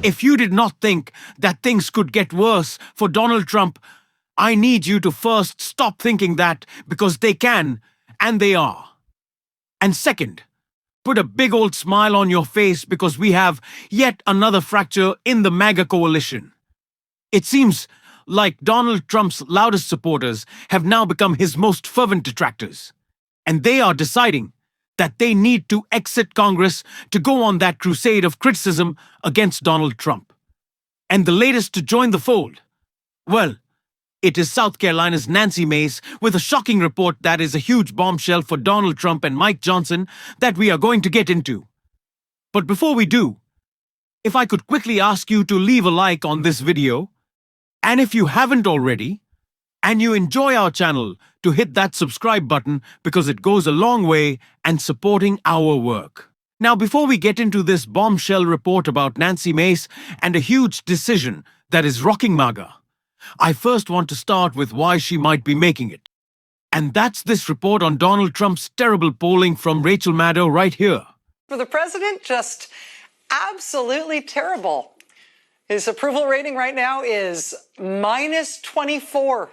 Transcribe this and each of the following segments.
If you did not think that things could get worse for Donald Trump, I need you to first stop thinking that, because they can, and they are. And second, put a big old smile on your face, because we have yet another fracture in the MAGA coalition. It seems like Donald Trump's loudest supporters have now become his most fervent detractors. And they are deciding that they need to exit Congress to go on that crusade of criticism against Donald Trump. And the latest to join the fold? Well, it is South Carolina's Nancy Mace with a shocking report that is a huge bombshell for Donald Trump and Mike Johnson that we are going to get into. But before we do, if I could quickly ask you to leave a like on this video, and if you haven't already, and you enjoy our channel, to hit that subscribe button, because it goes a long way in supporting our work. Now, before we get into this bombshell report about Nancy Mace and a huge decision that is rocking MAGA, I first want to start with why she might be making it. And that's this report on Donald Trump's terrible polling from Rachel Maddow right here. For the president, just absolutely terrible. His approval rating right now is -24.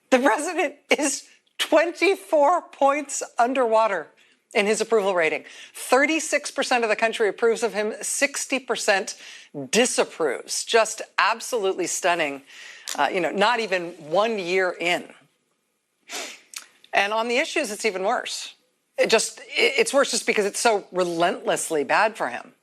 The president is 24 points underwater in his approval rating. 36% of the country approves of him, 60% disapproves. Just absolutely stunning, not even 1 year in. And on the issues, it's even worse. It's worse just because it's so relentlessly bad for him.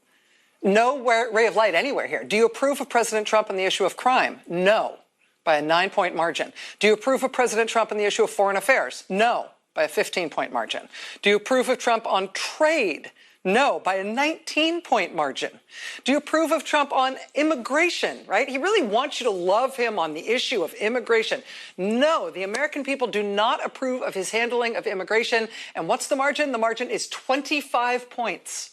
No ray of light anywhere here. Do you approve of President Trump on the issue of crime? No, by a 9-point margin. Do you approve of President Trump on the issue of foreign affairs? No, by a 15-point margin. Do you approve of Trump on trade? No, by a 19-point margin. Do you approve of Trump on immigration, right? He really wants you to love him on the issue of immigration. No, the American people do not approve of his handling of immigration. And what's the margin? The margin is 25 points.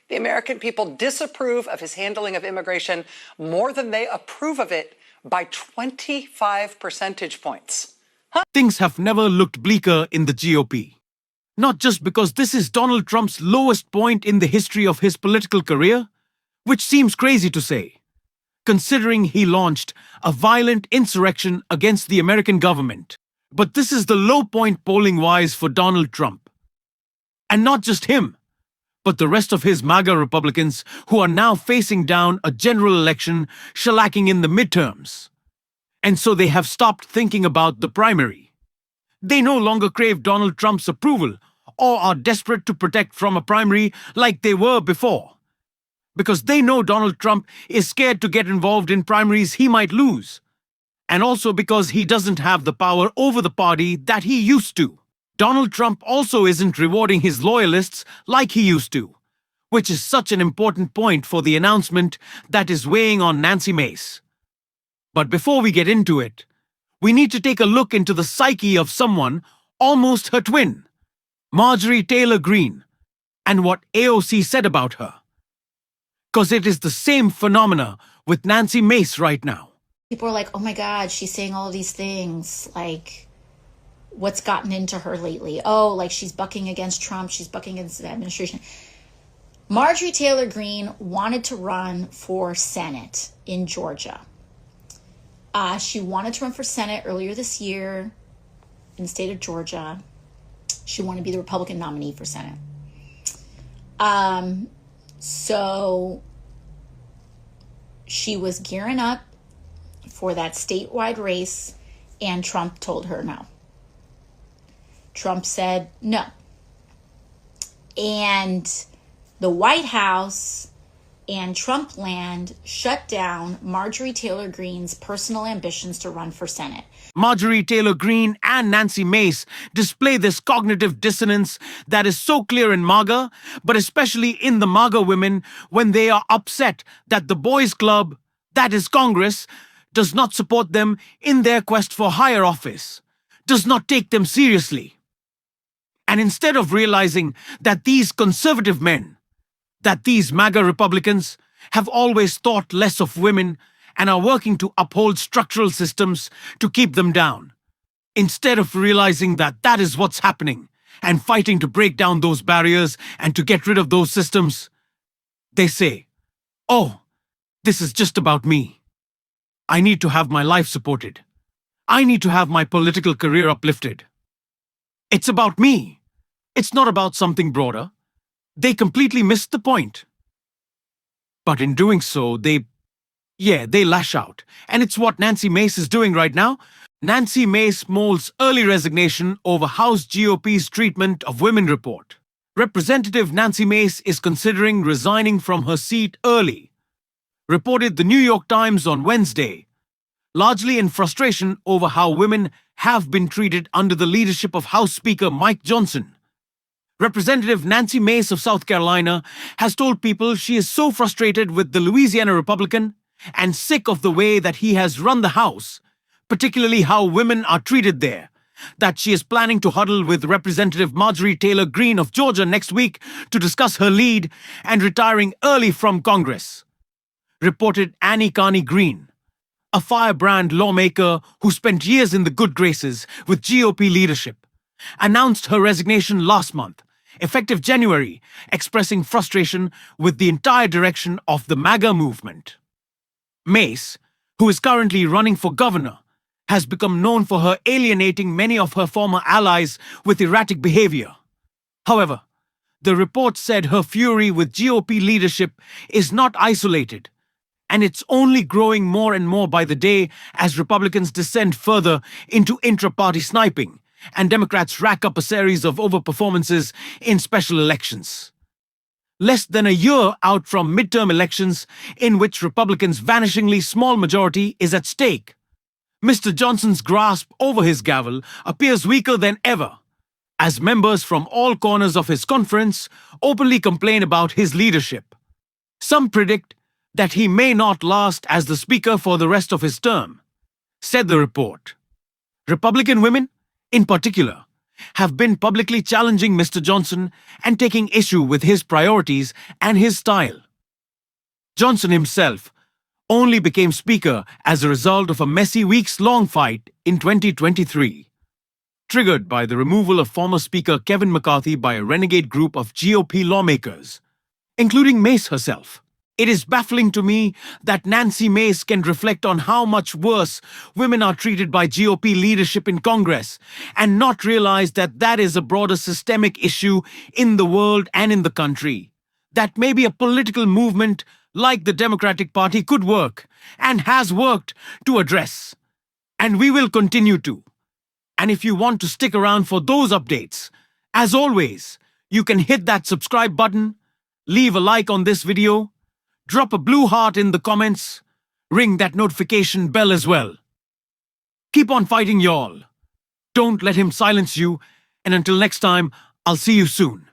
The American people disapprove of his handling of immigration more than they approve of it, by 25 percentage points. Things have never looked bleaker in the GOP. Not just because this is Donald Trump's lowest point in the history of his political career, which seems crazy to say, considering he launched a violent insurrection against the American government. But this is the low point polling-wise for Donald Trump. And not just him, but the rest of his MAGA Republicans who are now facing down a general election shellacking in the midterms. And so they have stopped thinking about the primary. They no longer crave Donald Trump's approval or are desperate to protect from a primary like they were before. Because they know Donald Trump is scared to get involved in primaries he might lose. And also because he doesn't have the power over the party that he used to. Donald Trump also isn't rewarding his loyalists like he used to, which is such an important point for the announcement that is weighing on Nancy Mace. But before we get into it, we need to take a look into the psyche of someone, almost her twin, Marjorie Taylor Greene, and what AOC said about her. Because it is the same phenomena with Nancy Mace right now. People are like, oh my God, she's saying all of these things, like, what's gotten into her lately? Oh, like she's bucking against Trump, she's bucking against the administration. Marjorie Taylor Greene wanted to run for Senate in Georgia. She wanted to run for Senate earlier this year in the state of Georgia. She wanted to be the Republican nominee for Senate. So she was gearing up for that statewide race, and Trump told her no. Trump said no. And the White House and Trump land shut down Marjorie Taylor Greene's personal ambitions to run for Senate. Marjorie Taylor Greene and Nancy Mace display this cognitive dissonance that is so clear in MAGA, but especially in the MAGA women when they are upset that the boys' club, that is Congress, does not support them in their quest for higher office, does not take them seriously. And instead of realizing that these conservative men, that these MAGA Republicans have always thought less of women and are working to uphold structural systems to keep them down, instead of realizing that that is what's happening and fighting to break down those barriers and to get rid of those systems, they say, Oh, this is just about me. I need to have my life supported. I need to have my political career uplifted. It's about me. It's not about something broader. They completely missed the point. But in doing so, they lash out. And it's what Nancy Mace is doing right now. Nancy Mace molds early resignation over House GOP's treatment of women report. Representative Nancy Mace is considering resigning from her seat early, reported the New York Times on Wednesday, largely in frustration over how women have been treated under the leadership of House Speaker Mike Johnson. Representative Nancy Mace of South Carolina has told people she is so frustrated with the Louisiana Republican and sick of the way that he has run the House, particularly how women are treated there, that she is planning to huddle with Representative Marjorie Taylor Greene of Georgia next week to discuss her lead and retiring early from Congress. Reported Annie Carney Green, a firebrand lawmaker who spent years in the good graces with GOP leadership, announced her resignation last month, effective January, expressing frustration with the entire direction of the MAGA movement. Mace, who is currently running for governor, has become known for her alienating many of her former allies with erratic behavior. However, the report said her fury with GOP leadership is not isolated, and it's only growing more and more by the day as Republicans descend further into intra-party sniping and Democrats rack up a series of overperformances in special elections. Less than a year out from midterm elections in which Republicans' vanishingly small majority is at stake, Mr. Johnson's grasp over his gavel appears weaker than ever, as members from all corners of his conference openly complain about his leadership. Some predict that he may not last as the Speaker for the rest of his term, said the report. Republican women, in particular, have been publicly challenging Mr. Johnson and taking issue with his priorities and his style. Johnson himself only became Speaker as a result of a messy weeks-long fight in 2023, triggered by the removal of former Speaker Kevin McCarthy by a renegade group of GOP lawmakers, including Mace herself. It is baffling to me that Nancy Mace can reflect on how much worse women are treated by GOP leadership in Congress and not realize that that is a broader systemic issue in the world and in the country, that maybe a political movement like the Democratic Party could work and has worked to address. And we will continue to. And if you want to stick around for those updates, as always, you can hit that subscribe button, leave a like on this video, drop a blue heart in the comments, ring that notification bell as well. Keep on fighting, y'all. Don't let him silence you, and until next time, I'll see you soon.